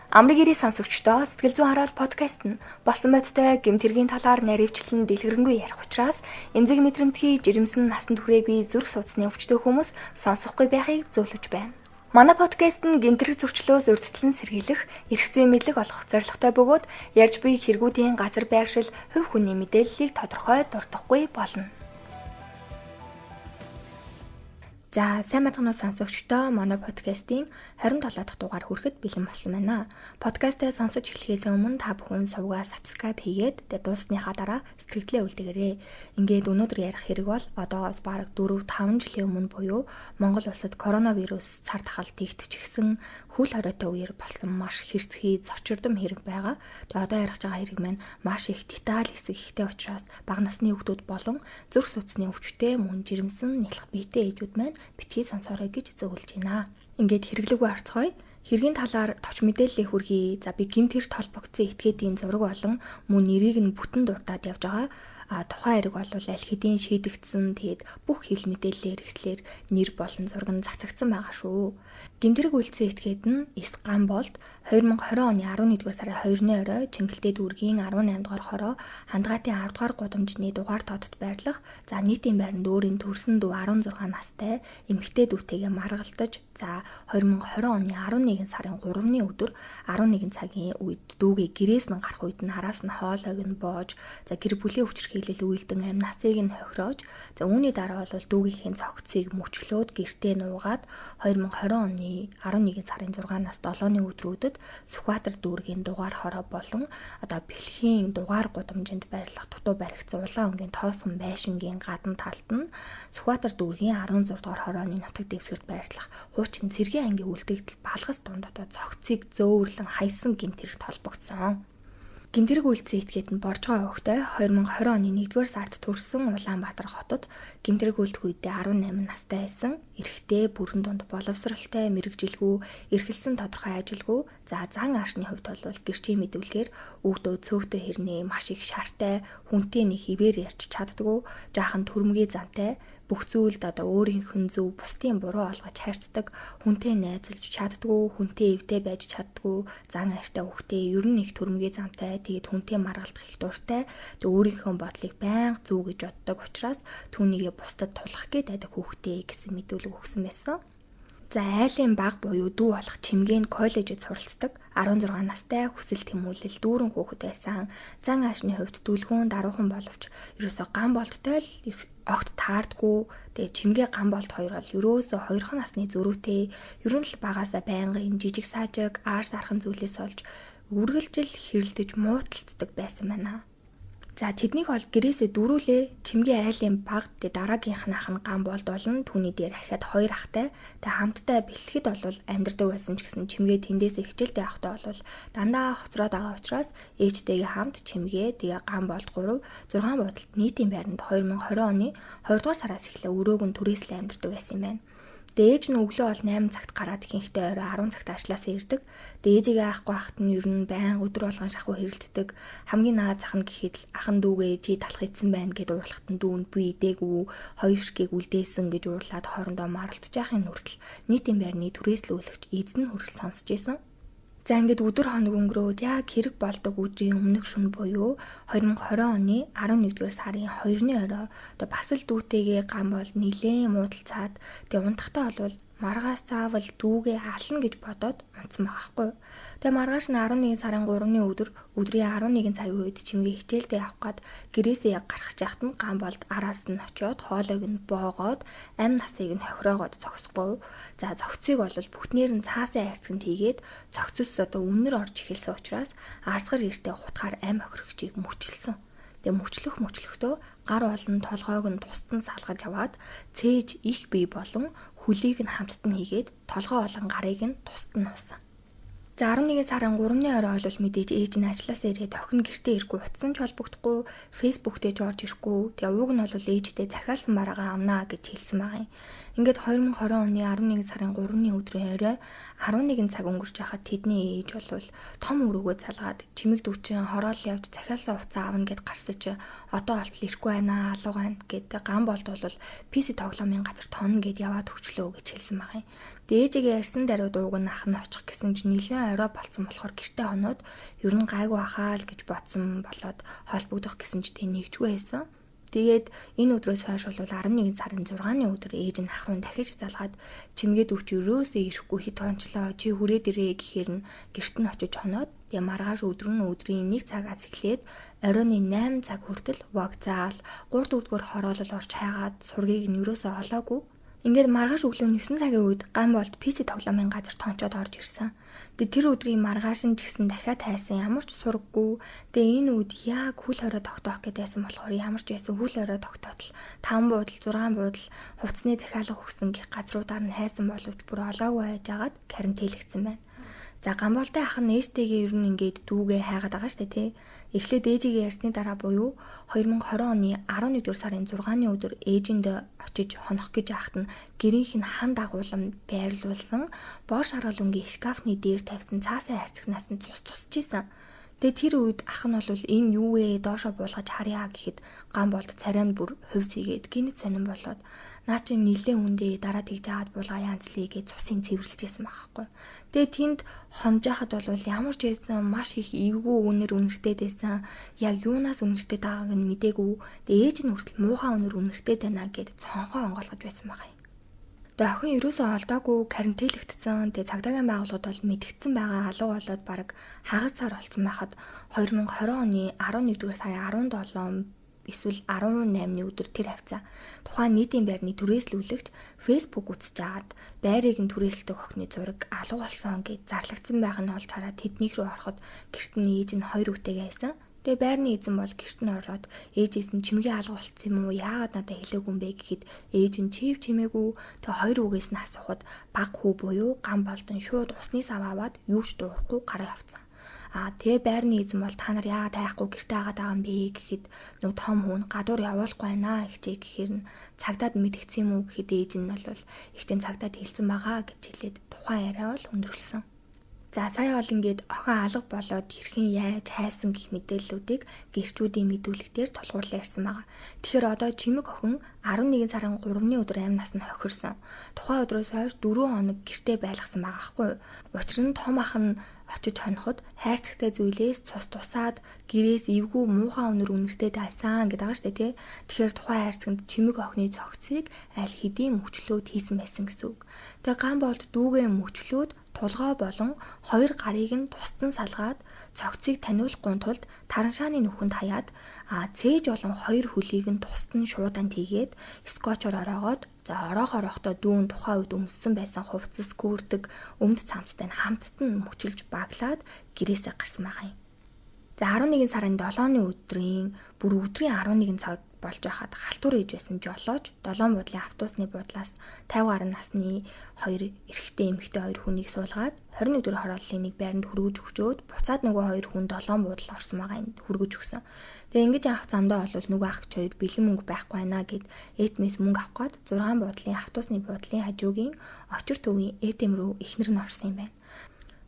Амрыг ирээ сонсогчдоо Сэтгэл зүйн хараал подкаст нь болсон бодтой гэмт хэргийн талаар наривчлан дэлгэрэнгүй ярих учраас эмзэг мэдрэмтгий жирэмсэн насан туршаагүй зүрх судасны өвчтөе хүмүүс сонсохгүй байхыг зөвлөж байна. Манай подкаст нь гэмт хэрэг зөрчлөөс урьдчилан сэргийлэх, эрх зүйн мэдлэг олох зорилготой бөгөөд ярьж буй хэрэгүүдийн газар байршил, хувь хүний мэдээллийг тодорхой дурдахгүй болно. За сайн мэдгэнүү сонсогчдоо манай подкастын 27 дахь дугаар хүрэхэд бэлэн болсон байна. Подкастаа сонсож эхлэхээс өмнө та бүхэн сувгаа subscribe хийгээд дуусныхаа дараа сэтгэлдээ үлдээгээрэй. Ингээд өнөөдөр ярих хэрэг бол одоогоос бараг 4-5 жилийн өмнө буюу Монгол улсад коронавирус цар тахал тэгтчихсэн хөл хоройтой үеэр болсон маш хэрцгий зочирдом хэрэг байгаа. Тэгээ одоо ярих байгаа хэрэг маань маш их деталь хэсэг ихтэй учраас бага насны хүүхдүүд болон зүрх судасны өвчтөе мөн жирэмсэн нялх биетэй ээжүүд маань битгий сонсоорой гэж зөвлөж байна. Ингээд хэрэглэгөө орцгоё. Хэргийн талаар товч мэдээлэл хүргэе. За би гэмт хэрэг толбогдсон этгээдийн зураг болон мөн нэрийг нь бүтэн дурдаад явж байгаа. Тухайн хэрэг бол аль хэдийн шийдэгдсэн. Тэгээд бүх хил мэдээллээр ихслэр нэр болон зураг нь цацагдсан байгаа шүү. Гэмт хэрэг үйлцсэн этгээд нь Эс Гамболд 2020 оны 11-р сарын 2-ны орой Чингэлтэй дүүргийн 18-р хороо Хандгаатын 10-р гудамжны дугаар тоодод байрлах за нийтийн байранд өөрийн төрсөн дүү 16 настай эмэгтэй дүүтэйгээ маргалдаж за 2020 оны 11 сарын 3-ны өдөр 11 цагийн үед дүүгээ гэрээс нь гарах үед нь араас нь хоолойг нь боож за гэр бүлийн хүчирхийлэл үйлдэн амь насыг нь хохироож за үүний дараа бол дүүгийнхээ цогцыг мөчлөөд гэртээ нуугаад 2020 оны 11 сарын 6-наас 7-ны өдрүүдэд Сүхбаатар дүүргийн дугаар хороо болон одоо Бэлхийн дугаар гудамжинд байрлах дутуу баригц улаан өнгийн тоосгон байшингийн гадна талд нь Сүхбаатар дүүргийн 16 дугаар хорооны нутаг дэвсгэрт байрлах хуучин цэргийн ангийн үлдэгдэл балгас дунд одоо цогцыг зөөвөрлөн хайсан гэмт хэрэг толбогдсон. Гэмт хэрэг үйлцсэн этгээд нь Боржгой өвгтэй 2020 оны 1-р сард төрсэн Улаанбаатар хотод гэмт хэрэг үйлдэх үедээ 18 настай байсан. Эрэгтэй, бүрэн дунд боловсралтай, мэрэгжилгүй, эрхэлсэн тодорхой ажилгүй. За зан аашны хувьд бол гэрчийн мэдүүлгээр өвдөө цөөхтэй хэрнээ маш их шартай, хүнтэй нэг хിവэр ярьж чаддгүй, жаахан төрмгийн зантай бүх зүйлд одоо өөрийнх нь зөв бусдын буруу олгож хайрцдаг, хүнтэй найзалж чаддгүй, хүнтэй эвдээ байж чаддгүй, зан ааштай хөхтэй, ер нь их төрмгийн зантай, тэгээд хүнтэй маргалдах их дуртай, тэгээд өөрийнхөө бодлыг байнга зөв гэж боддог учраас түүнийгээ бусдад тулах гээд байдаг хөхтэй гэсэн мэдүүлэг өгсөн байсан. За айлын баг буюу дүү болох чимгээн коллежид суралцдаг 16 настай хүсэл тэмүүлэл дүүрэн хүүхэд байсан. Зан аашны хувьд дүлгүүн даруухан боловч ерөөсө Гамболдтой л огт таардгүй. Тэгээ чимгээ Гамболд хоёр бол ерөөсө хоёрхан насны зөрүүтэй. Ер нь л багаасаа байнгын жижиг саажиг аар сархан зүйлээс олж үргэлжил хэрэлдэж мууталцдаг байсан байна. За тэднийг бол гэрээсээ дөрүүлээ чимгээ айлын баг дараагийнх нь ах нь Гамболд болон түүний дээр ахаад хоёр ахтай хамтдаа бэлтгэд бол амьдрдаг байсан ч гэсэн чимгээ тэндээсээ хичээлтэй ахтай бол дандаа хоцроод байгаа учраас ээжтэйгээ хамт чимгээ тэгээ Гамболд 6 буудалд нийтийн байранд 2020 оны 2 дугаар сараас эхлээ өрөөг нь түрээслээ амьдрдаг байсан юм байна. Ээж нь өглөө бол 8 цагт гараад ихэнхдээ орой 10 цагт ажилласаа ирдэг. Ээжигээ авахгүй ахт нь ер нь байн өдөр болгон шахуу хэрэлддэг. Хамгийн наад зах нь гэхэд л ахан дүүгээ ээжийг талах идсэн байна гэд уурлахт нь дүүнд би идээгүй, хоёр ширхгийг үлдээсэн гэж уурлаад хоорондоо маралтж яахын хүртэл нийтийн байрны түрээслүүлэгч эзэн хүртэл сонсч байсан. За ингээд өдөр хоног өнгөрөөд яг хэрэг болдог өдрийн өмнөх шөнө буюу 2020 оны 11-р сарын 2-ны орой одоо бас л дүүтэйгээ Гамбол нилээн муудалцаад тэгээ унтахтаа бол маргааш заавал дүүгээ ална гэж бодоод унтсан байгаа хгүй. Тэгээ маргааш нь 11 сарын 3-ны өдрийн 11 цагийн үед чимгээ хичээлдээ явах гээд гэрээсээ гарах чахт нь Гамболд араас нь очиод хоолойг нь боогоод амь насыг нь хохироогоод зогсохгүй. За зогцыг бол бүхнээр нь цаасын хайрцагт хийгээд зогцос одоо өмнөр орж эхэлсэн учраас арсгар эртээ хутгаар амь хохирогчийг мөчилсөн. Тэгээ мөчлөхдөө гар болон толгойг нь тусдан салгаж аваад цээж их бий болон хөлийг нь хамтд нь хийгээд толгой болон гарыг нь тусад нь нуусан. За 11 сарын 3-ны орой бол мэдээж ээж нь ажилласаа ирээд охин гэртээ ирэхгүй утсан ч холбогдохгүй, фэйсбүүк дээр ч орж ирэхгүй. Тэгээ ууг нь бол ээжтэй захиалсан бараагаа амнаа гэж хэлсэн байгаа юм. Ингээд 2020 оны 11 сарын 3-ны өдрийн орой 11 цаг өнгөрч байхад тэдний ээж бол том өрөөгөө залгаад чимэг дүүчин хороол явж захиалсан хуцаа авна гэд гарсаж одоо болтол ирэхгүй байна алуу байна гэд ган болд бол PC тоглоомын газар тонно гэд яваад өгчлөө гэж хэлсэн байгаа юм. Ээжигээ ярьсан даруй дууг нь ах нь очих гэсэн чинь нэлээд орой болцсон болохоор гэртээ хоноод ер нь гайгүй ахаа л гэж бодсон болоод холбогдох гэсэн ч тэг нэгжгүй байсан. Тэгээд энэ өдрөөс хойш бол 11 сарын 6-ны өдөр ээж нь ах руу дахиж залгаад чимгээд өвч өрөөсөө ирэхгүй хит хончлоо чи хүрээд ирээ гэхээр нь гэрт нь очиж хоноод тэгээ маргааш өдрийн 1 цагаас эхлээд оройн 8 цаг хүртэл вагзаал 3 дөрөвдүгээр хороолол орж хайгаад сургийг нь өрөөсөө олоогүй. Ингээд маргааш өглөө 9 цагийн үед ган болт PC тоглоомын газар тончоод орж ирсэн. Тэгээд тэр өдрийн маргааш нь ч гэсэн дахиад тайсан ямар ч сургаггүй. Тэгээд энэ үед яг хөл хорой тогтоох гэдээсэн болохоор ямар ч байсан хөл хорой тогтоотол 5 буудал 6 буудал хувцсны захиалга өгсөн гих газруудаар нь хайсан боловч бүр олоогүй байжгаад карантинлэгдсэн байна. За гамболтой ах нь ээжтэйгээ ер нь ингээд дүүгээ хайгаад байгаа штэ тий. Эхлээд ээжигээ ярьсны дараа буюу 2020 оны 11-р сарын 6-ны өдөр ээжинд очиж хонох гэж яхад нь гэрийнх нь хан дагуулам байрлуулсан бор шаргал өнгийн шкафны дээр тавьсан цаасан хайрцагнаас нь тусч исэн. Тэгээ тэр үед ах нь бол энэ юу вэ доошо буулгаж харъя гэхэд ган болд царай нь бүр хувьс игээд гинэт сонирн болоод наа чи нилээ үндэ дараа тэгж аваад буулгаа янзлие гэж цусын цэвэрлжсэн байгаа байхгүй. Тэгээ тэнд хонж яхад бол ямар ч байсан маш их эвгүй үнэр үнэртэй байсан. Яг юунаас үнэртэй байгааг нь мдээгүй. Тэгээ ээж нь хүртэл муухай үнэр үнэртэй байна гэд цонхоо онгойлгож байсан байгаа юм. Тэгээ охин ерөөсөө олдоогүй карантинлэгдсэн. Тэгээ цагдаагийн байгууллагууд бол мэдгдсэн байгаа алуу болоод баг хагас сар болсон байхад 2020 оны 11-р сарын 17 эсвэл 18-ны өдөр тэр хавцаа тухайн нийтийн байрны түрээслүүлэгч Facebook үзэж агаад байрыг нь түрээсэлдэг охины зураг алуу болсон гэж зарлагдсан байх нь олж хараад тэднийг рүү ороход гэрт нь ээж нь 2 үтэйгээ байсан. Тэгээ байрны эзэн бол гэрт нь ороод ээжээс нь чимгээ алга болцсон юм уу? Яагаад надад хэлээгүй юм бэ гэхэд ээж нь чив чимээгүй. Тэгээ 2 үгээс нь асуухад баг хүү буюу ган болтон шууд усны сав аваад юу ч дуурахгүй гараа явцсан. Тэгээ байрны эзэн бол та нар яагаад тайхгүй гэртээ агаад байгаа юм бэ гэхэд нэг том хүн гадуур явуулахгүй байна ихчээ гэхээр нь цагдаад мэдгдсэн юм уу гэхэд ээж нь бол ихчэн цагдаад хэлсэн байгаа гэж хэлээд тухайн яриа бол өндөрлсөн. За сая бол ингээд охин алга болоод хэрхэн яаж хайсан гэх мэдээллүүдийг гэрчүүдийн мэдүүлэгтээр тулгуурлан ярьсан байгаа. Тэгэхээр одоо чимэг охин 11 сарын 3-ны өдөр амнаас нь хохирсон. Тухайн өдрөөс хойш 4 хоног гэртээ байлгасан байгаа байхгүй юу? Учир нь том ах нь очиж хоноход хайрцагтай зүйлээс цус тусаад гэрээс эвгүй муухай өнөр үнэртэй дайсан гэдэг байгаа шүү дээ тий. Тэгэхээр тухайн хайрцагт чимэг охины цогцыг аль хэдийн мөчлөөд хийсэн байсан гэсэн үг. Тэгээ ган болд дүүгээ мөчлөөд тулгай болон 2 гарыг нь тусдан салгаад цогцыг таниулахгүй тулд тараншааны нүхэнд хаяад цээж болон 2 хөлийг нь тусдан шуудан тийгээд скотчоор ороогоод ороохтой дүүн тухайн үед өмссөн байсан хувцас гүрдэг өмд цамцтай хамтд нь мөчилж баглаад гэрээсээ гарсан байгаа юм. За 11 сарын 7-ны өдрийн бүр өдрийн 11 цаг болж байхад халтур ээж байсан жолооч 7 буудлын автобусны буудлаас 50 гаруй насны 2 эрэгтэй эмэгтэй 2 хүнийг суулгаад 20 өдөр хорооллын нэг байранд хөргөж өгчөөд буцаад нөгөө 2 хүн 7 буудал орсон байгаа юм хөргөж өгсөн. Тэгээ ингэж авах замдаа бол нөгөө ах ч 2 бэлэн мөнгө байхгүй байна гэд ЭТМ-с мөнгө авах гээд 6 буудлын автобусны буудлын хажуугийн очир төвийн ЭТМ рүү ихнэр нь орсон юм байна.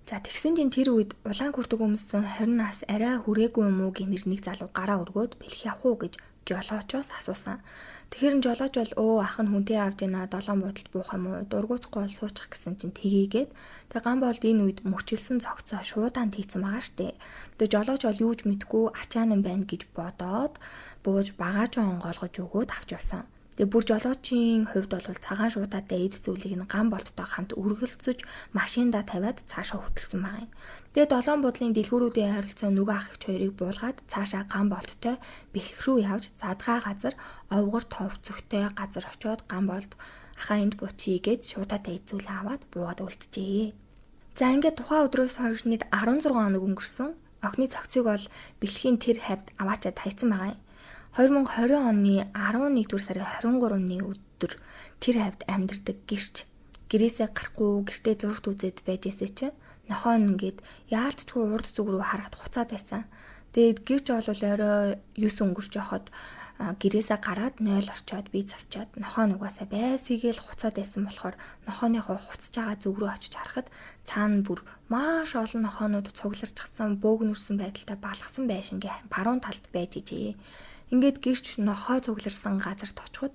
За тэгсэн чинь тэр үед улаан күртэг өмссөн 20 нас арай хүрээгүй юм уу гэмээр нэг залуу гараа өргөөд бэлх явах уу гэж жолоочоос асуусан. Тэгэхээр жолооч бол ах нь хүнтэй авж яана 7 буудалд буух юм уу дургуцгүй бол суучих гэсэн чинь тгийгээд тэг ган болд энэ үед мөчилсөн цогцоо шуудаан тийцэн байгаа штэ. Тэг жолооч бол юу ч мэдгүй ачаан юм байна гэж бодоод бууж багаж онгоолгож өгөөд авч явсан. Тэгээ бүр жолоочийн хувьд бол цагаан шуудаатай эд зүйлийг нь ган болттой хамт өргөлцөж машинда тавиад цаашаа хөтлсөн байгаа юм. Тэгээ 7 буудлын дэлгүүрүүдийн ойролцоо нөгөө ах их хоёрыг буулгаад цаашаа ган болттой бэлэг рүү явж задгаа газар овгор товцогтой газар очиод ган болд ахаа энд буучий гэж шуудаатай эд зүйлээ аваад буугаад үлджээ. За ингээд тухайн өдрөөс хойш нийт 16 хоног өнгөрсөн. Охины цогцыг бол бэлгийн тэр хавьд аваачаад хайцсан байгаа юм. 2020 оны 11-р сарын 23-ны өдөр тэр хавьд амьдардаг гэрээсээ гарахгүй гэртээ зургт үзээд байжээсээ чи нохоо ингээд яалтчгүй урд зүг рүү харахад хуцаад байсан. Тэгээд гэрч бол орой 9 өнгөрч явахад гэрээсээ гараад 0 орчоод би засчаад нохоо нугасаа байсгийгээл хуцаад байсан болохоор нохооныхоо хуцаж байгаа зүг рүү очиж харахад цаана бүр маш олон нохоонууд цугларчсан бөөгнөрсөн байдалтай балгасан байшингийн баруун талд байж ижээ. Ингээд гэрч нохоо цугларсан газарт очиход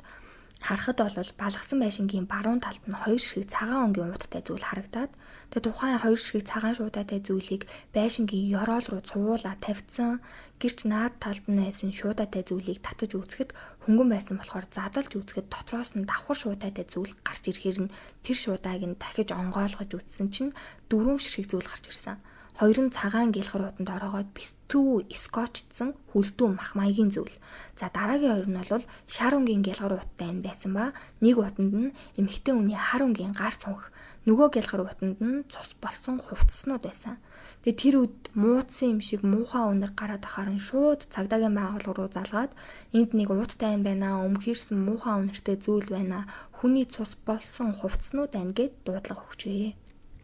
харахад бол балгасан байшингийн баруун талд нь 2 ширхэг цагаан өнгийн ууттай зүйл харагдаад тэгээ тухайн 2 ширхэг цагаан шуудаатай зүйлийг байшингийн ёроол руу цуулаа тавьсан. Гэрч наад талд нь байсан шуудаатай зүйлийг татаж үзэхэд хөнгөн байсан болохоор задалж үзэхэд дотроос нь давхар шуудаатай зүйл гарч ирэхээр нь тэр шуудааг нь дахиж онгойлгож үзсэн чинь 4 ширхэг зүйл гарч ирсэн. Хоёр нь цагаан гэлхэр утанд ороогоод бистүү скотчдсан хүлдүү мах маягийн зүйл. За дараагийн хоёр нь бол шар өнгийн гэлхэр уттай юм байсан ба нэг утанд нь эмхтэй үний хар өнгийн гар цунх, нөгөө гэлхэр утанд нь цус болсон хувцснууд байсан. Тэгээ тэр үед муудсан юм шиг муухай өнөр гараад ахаар нь шууд цагдаагийн байгууллага руу залгаад энд нэг ууттай юм байна, өмхирсэн муухай өнөртэй зүйл байна, хүний цус болсон хувцснууд байна гэд дуудлага өгчвээ.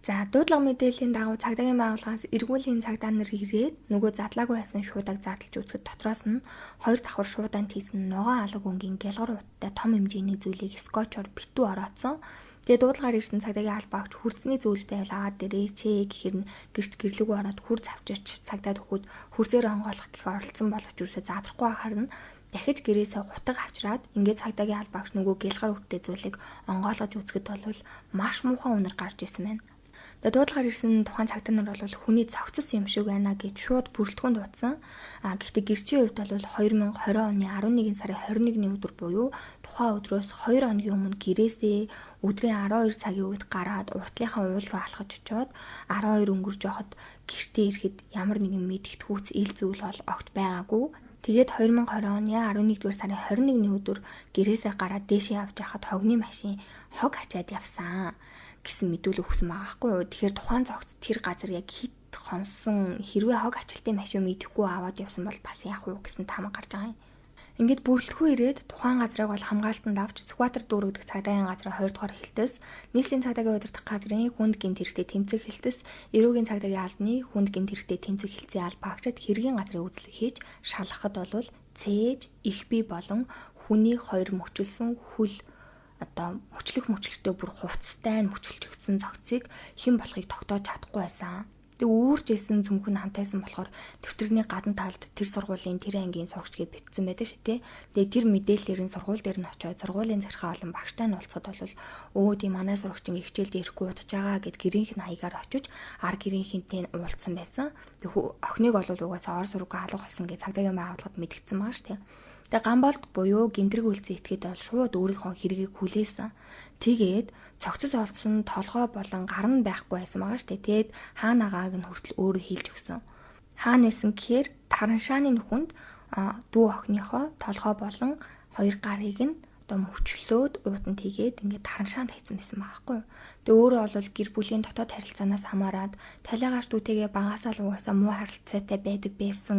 За дуудлага мэдээллийн дагуу цагдаагийн байгууллагаас эргүүлийн цагдаа нар ирээд нөгөө задлаагүй байсан шуудааг задлж үзэхэд дотроос нь 2 давхар шуудаанд хийсэн ногоон алга өнгийн гэлгар уттай том хэмжээний зүйлийг скотчоор битүү ороодсон. Тэгээ дуудлагаар ирсэн цагдаагийн албаагч хүрцний зүйл байвал аваад дээрээч гэхээр нь гэрч гэрлэгүү ороод хүр завчирч цагдаад өгөхөд хүрсээр онгойлгох гэх оролцсон боловч юусаа задрахгүй харна. Дахиж гэрээсээ гутаг авчраад ингээд цагдаагийн албаагч нөгөө гэлгар уттай зүйлийг онгойлгож үзэхэд бол маш муухай үнэр гарч ирсэн байна. Тэгээ дуудлагаар ирсэн тухайн цагдаа нар бол хүний цогцос юм шиг байна гэж шууд бүрэлдэхүүн дуудсан. Гэхдээ гэрчийн хувьд бол 2020 оны 11 сарын 21-ний өдөр буюу тухайн өдрөөс 2 хоногийн өмнө гэрээсээ өдрийн 12 цагийн үед гараад уртлынхаа уул руу алхаж очиод 12 өнгөрж явахад гэртээ ирэхэд ямар нэгэн мэдгэдэггүйц ил зүйл бол огт байгаагүй. Тэгээд 2020 оны 11-р сарын 21-ний өдөр гэрээсээ гараад дээшээ явж байхад хогны машин хог ачаад явсан гэсэн мэдүүлэг өгсөн байгаа хгүй юу. Тэгэхээр тухайн цогц тэр газар яг хит хонсон хэрвээ хог ачилтын машин мэдэхгүй аваад явсан бол бас яах вэ гэсэн тамга гарч байгаа юм. Ингээд бүрэлдэхүүн ирээд тухайн газрыг бол хамгаалтанд авч Сүхбаатар дүүргэх цагдаагийн газраа 2 дугаар хилтэс, нийслэлийн цагдаагийн удирдах газрын хүнд гэмт хэрэгтэй тэмцэх хилтэс, эрүүгийн цагдаагийн албаны хүнд гэмт хэрэгтэй тэмцэх хилцээ албаагчид хэргийн газрын үйлчлэг хийж шалгахад бол цээж, их бий болон хүний 2 мөчөлсөн хүл мөчлөгтэй бүр хувцастай мөчөлж өгсөн цогцыг хэн болохыг тогтоож чадахгүй байсан. Тэгээ үүрж исэн цөмхөн хамтайсан болохоор дэвтэрний гадна талд тэр сургуулийн тэр ангийн сурагчгээ битсэн байдаг шүү дээ. Тэгээ тэр мэдээллээр нь сургууль дээр нь очиод сургуулийн захиргаа болон багштай нь уулзахад бол тийм манай сурагчин хичээлд ирэхгүй удаж байгаа гэд гэрийнх нь хаягаар очиж ар гэрийнхэнтэй уулзсан байсан. Охиныг бол угаасаа ор сургуу алга болсон гэж цагдаагийн байгууллагад мэдгдсэн байгаа шүү дээ. Тэгээ гамболд буюу гэмтрэг үйлцэн этгээд бол шууд өөрийнхөө хэргийг хүлээсэн. Тэгээд цогцос олсон толгой болон гар нь байхгүй байсан байгаа шүү дээ. Тэгээд хаана агааг нь хүртэл өөрөө хийлж өгсөн. Хаана байсан гэхээр Тараншааны нүхэнд дүү охиныхоо толгой болон 2 гарыг нь мөчлөөд уутанд хийгээд ингээд тараншаанд хайцсан байсан байхгүй юу. Тэгээ өөрөө бол гэр бүлийн дотоод харилцаанаас хамаарад талиагаач дүүтэйгээ багасаа л угаасаа муу харилцаатай байдаг байсан.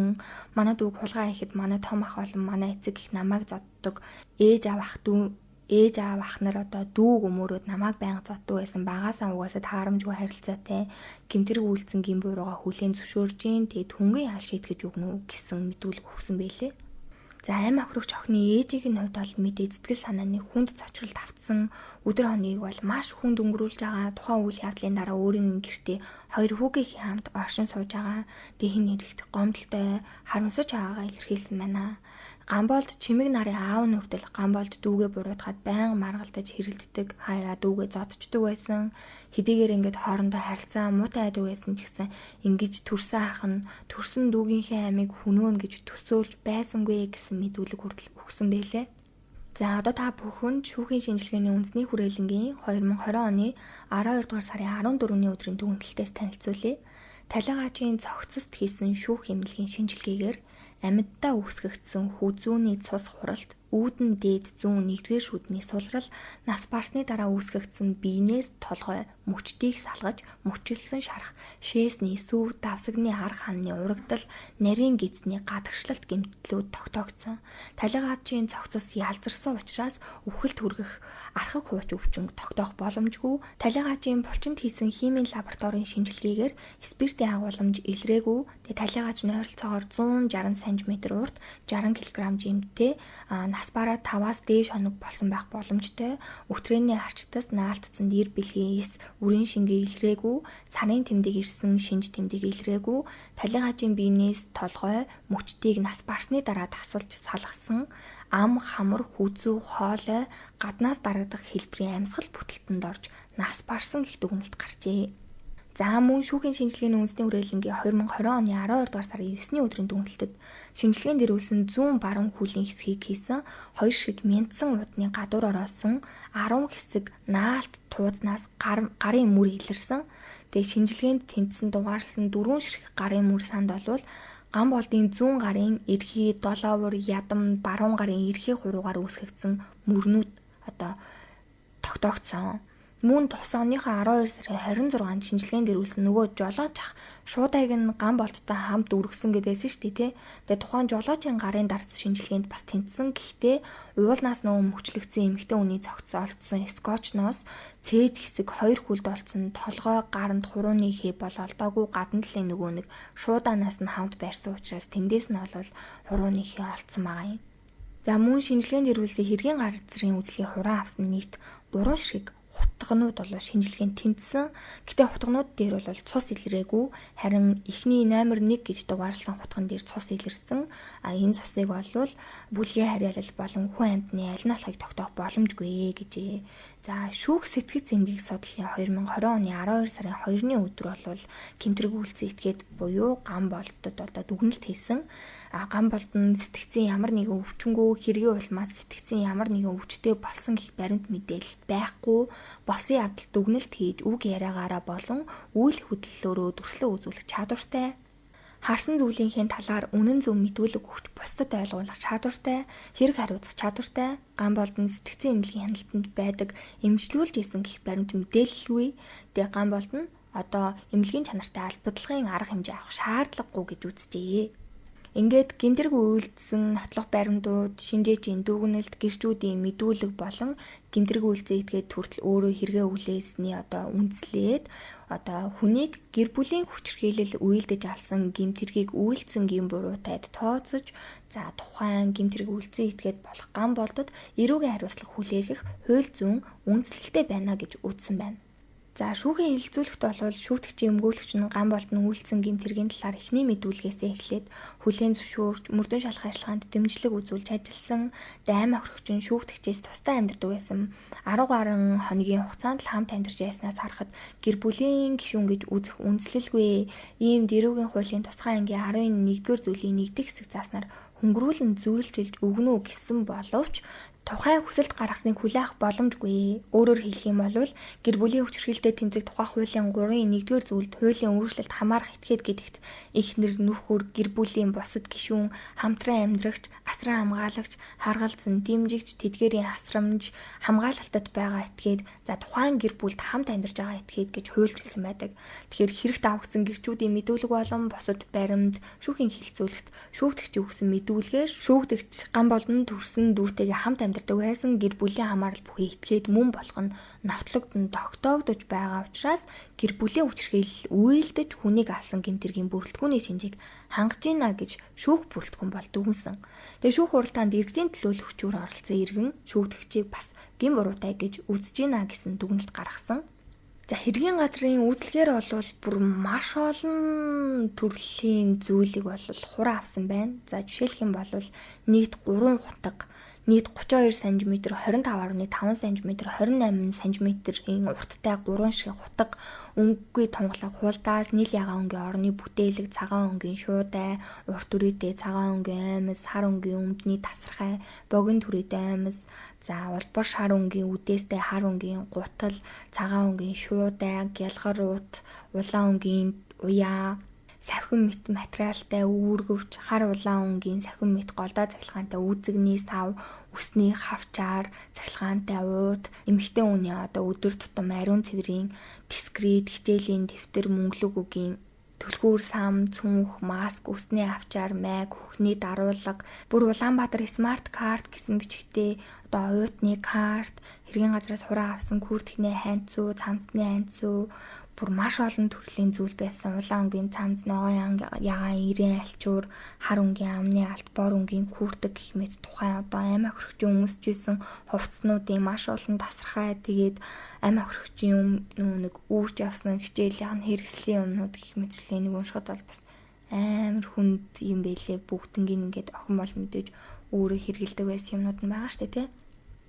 Манай дүүг хулгай хийхэд манай том ах болон манай эцэг их намайг зоддог. Ээж аав ах нар дүүг өмөрөөд намайг байнга зоддог байсан. Багасаа угаасаа таарамжгүй харилцаатай гэмтрэг үйлцэнгийн буурууга хүлээн зөвшөөрж ийн. Тэгээд хүнгийн алж хийдгэж өгнө гэсэн мэдүүлэг өгсөн байлээ. За аим охирогч охины ээжийн хувьд бол мэдээ сэтгэл санааны хүнд цочролд автсан өдөр хоног бол маш хүнд өнгөрүүлж байгаа. Тухайн үйл явдлын дараа өөрийн гэртээ 2 хүүгийнхээ хамт оршин сууж байгаа. Дэхин нэрэгт гомдолтой харамсаж байгаагаа илэрхийлсэн байна. Гамболд чимэг нарын аав нь хүртэл гамболд дүүгээ буруутгаад байнга маргалдаж хэрэлддэг, хаяа дүүгээ зодчдөг байсан. Хэдийгээр ингээд хоорондоо харилцаа муутай айдаг байсан ч гэсэн ингэж төрсөн ах нь төрсөн дүүгийнхээ амийг хөнөөнө гэж төсөөлж байсангүй гэсэн мэдүүлэг хүртэл өгсөн байлээ. За одоо та бүхэнд шүүхийн шинжилгээний үндэсний хүрээлэнгийн 2020 оны 12 дугаар сарын 14-ний өдрийн дүгнэлтээс танилцуулъя. Талигаачийн цогцост хийсэн шүүх эмнэлгийн шинжилгээгээр амьддаа үүсгэгдсэн хүзүүний цус хуралд үүдэн дээд 101-р шүдний сулрал нас барсны дараа үүсгэгдсэн биенээс толгой мөчтийг салгаж мөчилсөн шарах, шээсний сүв, давсагны арга ханны урагдал, нарийн гизний гадагшлалт гэмтлүүд тогтоогдсон. Талигаачийн цогцос ялзарсан учраас өвхөлт хүргэх архаг хууч өвчнг тогтоох боломжгүй. Талигаачийн булчинд хийсэн химийн лабораторийн шинжилгээгээр спиртийн агуулмж илрээгүй. Талигаач нь ойролцоогоор 160 см урт, 60 кг жимтэй, нас бараад 5-аас дээш хоног болсон байх боломжтой. Өтрэний арчтас наалтцсан нэр бэлгээс үрийн шингээ илрээгүй, сарын тэмдэг ирсэн шинж тэмдэг илрээгүй. Талигаачийн биенээс толгой, мөчтийг нас барсны дараа тасалж салгасан, ам, хамар, хүзүү, хоолой, гаднаас дарагдах хэлбэрийн амьсгал бүтэлтэнд орж нас барсан гэх дүгнэлт гарчээ. За мөн шүүхийн шинжилгээний үндэсний хүрээлэнгийн 2020 оны 12 дугаар сарын 9-ний өдрийн дүгнэлтэд шинжилгээнд дэрүүлсэн зүүн баруун хүйлийн хэсгийг хийсэн 2 шиг мяндсан удны гадуур ороосон 10 хэсэг наалт туузнаас гарын мөр илэрсэн. Тэгээ шинжилгээнд тэнцсэн дугаарлсан 4 ширхэг гарын мөр санд болвол ган болдын зүүн гарын эрхий, долоовор, ядам, баруун гарын эрхий хуруугаар үүсгэгдсэн мөрнүүд тогтоогдсон. Мөн тус оныхоо 12 сарын 26-нд шинжилгээнд дэрүүлсэн нөгөө жолооч ах шуудайг нь ган болттой хамт өргөсөн гэдээсэн шүү дээ. Тэгээ тухайн жолоочийн гарын дарц шинжилгээнд бас тэнцсэн. Гэхдээ уулнаас нөгөө мөчлөгдсөн эмэгтэй хүний цогц олдсон скотчноос цээж хэсэг 2 хүлд олдсон толгой, гаранд хурууны хээ бол олдоогүй, гадна талын нөгөө нэг шууданаас нь хамт байрсан учраас тэндээс нь бол хурууны хээ олдсон байгаа юм. За мөн шинжилгээнд дэрүүлсэн хэргийн гар зэргийн үзлэгээр хураа авсан нийт 3 ширхэг хутганууд бол шинжилгээнд тэнцсэн. Гэтэ хутганууд дээр бол цус илрээгүй. Харин эхний номер 1 гэж дугаарласан хутган дээр цус илэрсэн. Энэ цусыг бол бүлгийн харьяалал болон хүн амьтны аль нь болохыг тогтоох боломжгүй гэжээ. За шүүх сэтгэц эмгэг судлалын 2020 оны 12 сарын 2-ны өдөр бол гэмтрэг үйлцэн этгээд буюу ган болтод дүгнэлт хийсэн. Ган болтон сэтгцийн ямар нэгэн өвчнгөө хэргийн улмаас сэтгцийн ямар нэгэн өвчтэй болсон гэх баримт мэдээлэл байхгүй, босын явдал дүгнэлт хийж үг яриагаараа болон үйл хөдлөлөөрөө дүрслэн үзүүлэх чадвартай, харсан зүйлийнхээ талаар үнэн зөв мэдүүлэг өгч бусдад ойлгуулах чадвартай, хэрэг хариуцах чадвартай, ган болтон сэтгцийн эмнэлгийн хяналтанд байдаг эмчилүүлж исэн гэх баримт мэдээлэлгүй. Тэгээ ган болтон эмнэлгийн чанартай албадлагын арга хэмжээ авах шаардлагагүй гэж үзжээ. Ингээд гэмтрэг үйлдсэн нотлох баримтууд, шинжээчийн дүгнэлт, гэрчүүдийн мэдүүлэг болон гэмтрэг үйлдсэн этгээд хүртэл өөрөө хэрэгээ үлээсний үндслээд хүнийг гэр бүлийн хүчирхийлэл үйлдэж алсан гэмтэргийг үйлдсэнгийн буруутайд тооцож, тухайн гэмтрэг үйлдсэн этгээд болох ган болдод эрүүгийн хариуцлага хүлээгэх хууль зүйн үндслэлтэй байна гэж үзсэн байна. За шүүхийн хэлэлцүүлэгт бол шүүгтгчийн өмгөөлөгч нь ган болтон үйлцэн гэмтэргийн талаар эхний мэдүүлгээс эхлээд хүлээн зөвшөөрч мөрдөн шалах ажиллагаанд дэмжлэг үзүүлж ажилласан. Дайм охирогч нь шүүгтгчээс тусдаа амьдардаг байсан 10 гаруй хоногийн хугацаанд л хамт амьдарч байснаас харахад гэр бүлийн гишүүн гэж үзэх үндслэлгүй. Ийм дэрүүгийн хуулийн тусгай ангийн 11-р зүйлийн 1-р хэсэг зааснаар хөнгөрүүлэн зөвлөжилж өгнө гэсэн боловч тухайн хүсэлт гаргасныг хүлээх боломжгүй. Өөрөөр хэлэх юм бол гэр бүлийн хүчирхийлэлтэй тэмцэх тухай хуулийн 3-ын 1-р зүйлд хуулийн өөрчлөлт хамаарах этгээд гэдэгт эхнэр, нөхөр, гэр бүлийн бусад гишүүн, хамтран амьдрагч, асран хамгаалагч, харгалзан дэмжигч, тэдгээрийн асрамж, хамгаалалтад байгаа этгээд тухайн гэр бүлд хамт амьдарч байгаа этгээд гэж хуульчилсан байдаг. Тэгэхээр хэрэгт авагдсан гэрчүүдийн мэдүүлэг болон бусад баримт, шүүхийн хэлэлцүүлэгт шүүгтгч өгсөн мэдүүлгээр шүүгтгч ган болон төрсөн дүүтэйгээ хамт амьдардаг байсан гэр бүлийн хамаарал бүхий этгээд мөн болох нь нотлогдсон тогтоогдож байгаа учраас гэр бүлийн хүчирхийлэл үйлдэж хүнийг алсан гэмтэргийн бүрэлдэхүүний шинжийг хангаж ийна гэж шүүх бүрэлдэхүүн бол дүгнсэн. Тэгээ шүүх хуралдаанд иргэдийн төлөөлөгчөөр оролцсон иргэн шүүгтгчийг бас гин буруутай гэж үзэж ийна гэсэн дүгнэлт гаргасан. За хэргийн газрын үйлчлэгээр бол бүр маш олон төрлийн зүйлийг бол хураа авсан байна. За жишээлх юм бол нийт 3 хутаг, нийт 32 см, 25.5 см, 28 см-ийн урттай 3 шиг хутаг, өнгөгүй тунгалаг хуулдаас нийл ягаан өнгийн орны бүтээлэг, цагаан өнгийн шуудай, урт үрээтэй цагаан өнгийн аймас, хар өнгийн өмдний тасархай, богино түрээтэй аймас, улбар шар өнгийн үдээстэй хар өнгийн гутал, цагаан өнгийн шуудай, гялгар уут, улаан өнгийн уяа. савхин мэт материалтай үүргэвч хар улаан өнгийн савхин мэт голдоо цахилгаантай үзэгний сав, үсний хавчаар цахилгаантай ууд, эмэгтэй хүний одоо өдөр тутам ариун цэврийн дискрет, хичээлийн дэвтэр, мөнгөлөг үгийн түлхүүр сам, цүнх, маск, үсний авчаар, майг, хөхний даруулга, бүр Улаанбаатар смарт карт гэсэн бичгтээ одоо оюутны карт, хэргийн газраас хураа авсан күртхний ханцуу, цамцны ханцуу, бүр маш олон төрлийн зүйл байсан. Улаан өнгийн цамц, ногоон ягаан ирэн альчуур, хар өнгийн амны алт, бор өнгийн күртэг гэх мэт тухайн одоо амь хөрөгчийн өмсчсэн хувцснуудын маш олон тасархай, тэгээд амь хөрөгчийн нэг үүрч явсан хичээлийн хэрэгслийн юмнууд гэх мэтчлээ нэг уншихад бол бас амар хүнд юм байлээ. Бүгднгийн ингээд охин бол мэдээж өөрөө хэрэгэлдэг байсан юмнууд нь байгаа штэ тий.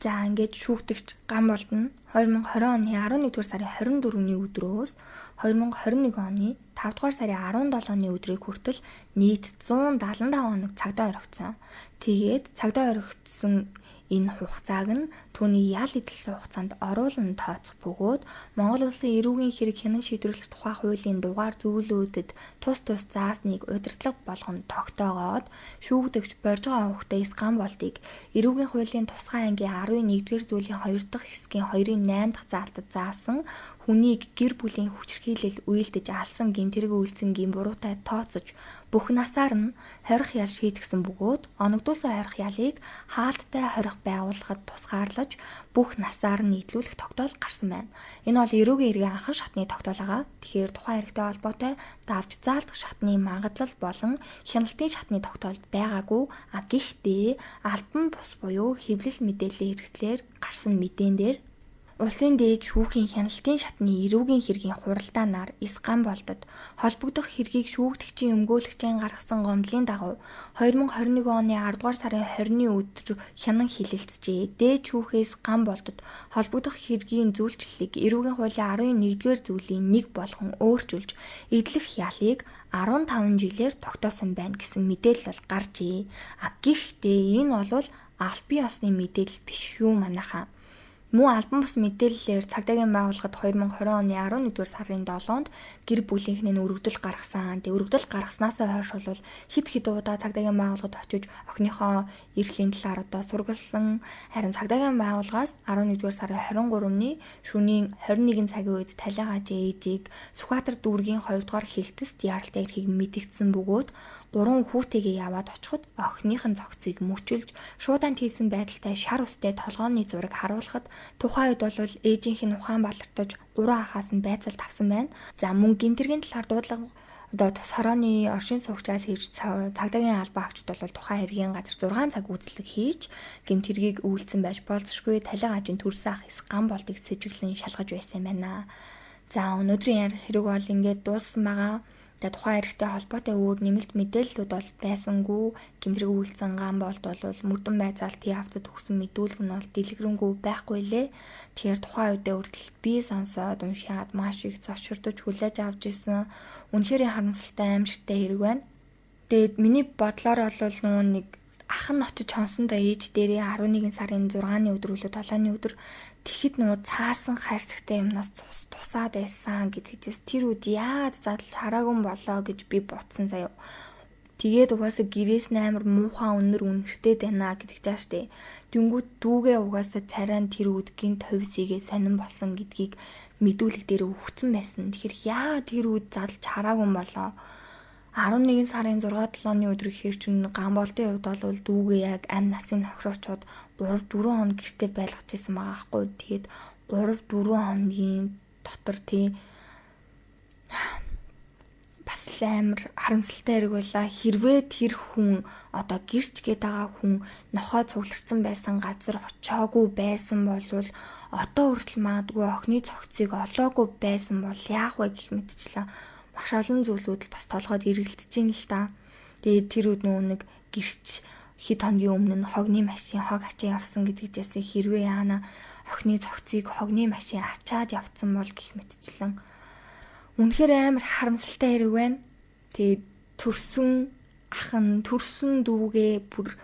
За ингээд шүүгдэгч ган болдно. 2020 оны 11-р сарын 24-ний өдрөөс 2021 оны 5-р сарын 17-ны өдрийг хүртэл нийт 175 хоног цагдаа орхисон. Тэгээд цагдаа орхисон энэ хугацааг нь түүний ял эдэлсэн хугацаанд оруулан тооцох бөгөөд Монгол улсын эрүүгийн хэрэг хянан шийдвэрлэх тухай хуулийн дугаар зөвлөлүүдэд тус заасныг удирдлага болгон тогтоогоод шүүгдэгч борж байгаа хүүхдээ Сканболдыг эрүүгийн хуулийн тусгай ангийн 11-р зүйлийн 2 дахь хэсгийн 2-ын 8 дахь заалтад заасан хүнийг гэр бүлийн хүчирхийлэл үйлдэж алсан гэмтэрэг үйлцэнгийн буруутай тооцож бүх насаар нь хорих ял шийдгсэн бөгөөд оногдуулсан хорих ялыг хаалттай хорих байгууллагад тусгаарлаж бүх насаар нь нийтлүүлэх тогтоол гарсан байна. Энэ бол эрүүгийн иргэн анхан шатны тогтоол. Тэгэхээр тухайн хэрэгтэй холбоотой давж заалдах шатны магадлал болон хяналтын шатны тогтоолд байгаагүй. Гэхдээ албан бус буюу хэвлэл мэдээллийн хэрэгслээр гарсан мэдээн дээр Улсын дээд шүүхийн хяналтын шатны эрүүгийн хэргийн хуралдаанаар Сканболдод холбогдох хэргийг шүүгдэгчийн өмгөөлөгчийн гаргасан гомдлын дагуу 2021 оны 10 дугаар сарын 20-ны өдөр хянан хилэлцжээ. Дээд шүүхээс Сканболдод холбогдох хэргийн зүйлчлэлийг эрүүгийн хуулийн 11-р зүйлийн 1 болгон өөрчилж эдлэх ялыг 15 жилээр тогтоосон байна гэсэн мэдээлэл бол гарчээ. Гэхдээ энэ бол аль бие усны мэдээлэл биш шүү манайхаа. Мөн албан бус мэдээллээр цагдаагийн байгууллагад 2020 оны 11-р сарын 7-нд гэр бүлийнхний өргөдөл гаргасан. Тэг өргөдөл гаргаснаас хойш бол хид удаа цагдаагийн байгууллагад очиж охиныхоо эрхлийн талаар одоо сургалсан. Харин цагдаагийн байгууллагаас 11-р сарын 23-ны шөнийн 21 цагийн үед талигааж ээжийг Сүхбаатар дүүргийн 2 дугаар хилтэст яаралтай эрхийг мэдэгдсэн бөгөөд 3 хүүтэйгээ яваад очиход охиныхын цогцыг мөчөлж шуудаанд хийсэн байдалтай шар устай толгооны зураг харуулхад тухайн үед бол ээжийнх нь Ухаанбаатартаж 3 ахаас нь байцаалт авсан байна. За мөн гэмтэргийн талаар дуудлага одоо тус хорооны оршин суугчаас хийж цагдаагийн албан агчид бол тухайн хэргийн газар 6 цаг үйлчлэг хийж гэмтэргийг үйлцэн байж болзошгүй талигаажийн төрсөн ах Сканболдыг сэжиглэн шалгаж байсан байна. За өнөөдрийн ярих хэрэг бол ингээд дууссан байгаа. Тэгээд тухайн хэрэгтэй холбоотой өөр нэмэлт мэдээллүүд бол байсангүй. Гэмтрэг үйлцэн Сканболд бол мөрдөн байцаалт явцад өгсөн мэдүүлэг нь бол дэлгэрэнгүй байхгүй лээ. Тэгэхээр тухайн үедээ хүртэл би сонсоод уншаад маш их зочирдож хүлээж авч ирсэн. Үнэхээр харамсалтай аимшигтай хэрэг байна. Тэгээд миний бодлоор бол нөгөө нэг ах нь очиж хонсондоо ээж дээрээ 11 сарын 6-ны өдөр үлээ 7-ны өдөр тэгэхэд нөгөө цаасан хайрцагтай юмнаас тусаад байсан гэдэгчээс тэр үед яагаад задлж хараагүй болоо гэж би бодсон заяа. Тэгээд угаасаа гэрээс амар муухай өнөр үнэртэй байна гэдэг чааш тээ. Тэнгүүд дүүгээ угаасаа царайн тэр үед гинт ховсигээ сонирн болсон гэдгийг мэдүүлэг дээр өгсөн байсан. Тэгэхээр яагаад тэр үед задлж хараагүй болоо. 11 сарын 6-7-ны өдөр ихэр чинь Сканболдын хувьд бол дүүгээ яг амь насын хохироочод 3-4 хоног гэртээ байлгаж ирсэн байгаа байхгүй. Тэгээд 3-4 хоногийн дотор тий бас амар харамсалтай хэрэг байлаа. Хэрвээ тэр хүн одоо гэрч гээд байгаа хүн нохоо цугларсан байсан газар очиагүй байсан бол одоо хүртэл магадгүй охины цогцыг олоогүй байсан бол яах вэ гэх мэтчлээ. Маш олон зүйлүүд бас толгойд эргэлдэж ийн л та. Тэгээд тэр үед нөгөө нэг гэрч хэд хоногийн өмнө нь хогны машин хог ачаа явсан гэдгийгээс хэрвээ яана охины цогцыг хогны машин ачаад явцсан бол гэх мэтчлэн үнэхээр амар харамсалтай хэрэг байна. Тэгээд төрсөн ах нь төрсөн дүүгээ бүр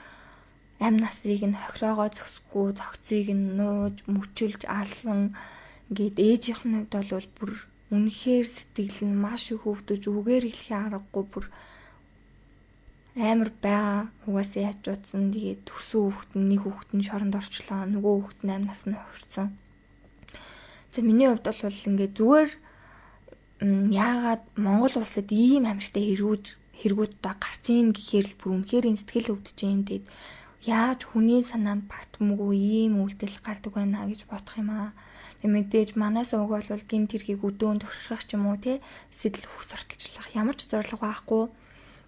амь насыг нь хохироогоо зөксөхгүй цогцыг нь нууж мөчөлж алсан. Ингээд ээжийнх нь хувьд бол бүр үнэхээр сэтгэл нь маш их өвдөж үгээр хэлхий аргагүй бүр амар байгаа. Угаасаа яаж утсан тэгээд төрсөн хүүхэд нь нэг хүүхэд нь шоронд орчлоо. Нөгөө хүүхэд нь 8 насны хөрсөн. За миний хувьд бол ингээд зүгээр яагаад Монгол улсад ийм амжилттай хэрэгүүд одоо гарч ийн гэхээр л бүр үнэхээр сэтгэл өвдөж ийн. Тэгээд яаж хүний санаанд багтмгүй ийм үйлдэл гардаг байна гэж бодох юм аа. Тэг мэдээж манаас уг бол гэмт хэргийг өдөөн төвшрах ч юм уу те сэтэл хөсөртөлчлөх ямар ч зорилго байхгүй.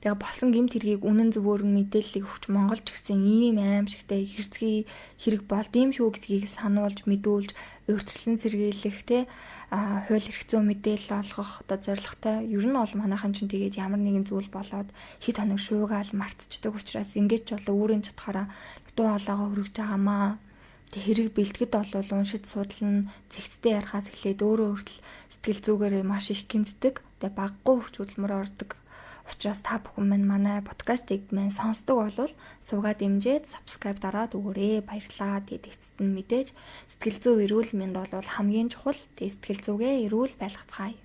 Тэгээ болсон гэмт хэргийг үнэн зөвөөр нь мэдээллийг өгч Монголч гэсэн ийм аимшигтай хэрцгий хэрэг болд юм шүү гэдгийг сануулж мэдүүлж урьдчилан сэргийлэх те хууль эрх зүйн мэдээлэл олгох одоо зорилготой. Ер нь бол манайхан ч тэгээд ямар нэгэн зүйл болоод хэд хоног шуугаал мартчихдаг учраас ингээд ч болоо өөрийн чадхаараа дуу хоолойгоо хүргэж байгаамаа. Тэг хэрэг бэлтгэд бол уншиж судлан зэгцтэй ярихаас эхлээд өөрөө хүртэл сэтгэл зүгээрээ маш их гэмтдэг. Тэг баггүй хүч хөдөлмөр ордог. Учираас та бүхэн манай подкастыг сонсдог болвол суугаад дэмжиж subscribe дараад өгөөрэй. Баярлалаа. Тэгээд эцэст нь мэдээж сэтгэл зүй эрүүл мэнд бол хамгийн чухал. Тэгээд сэтгэл зүгээ эрүүл байлгацгаая.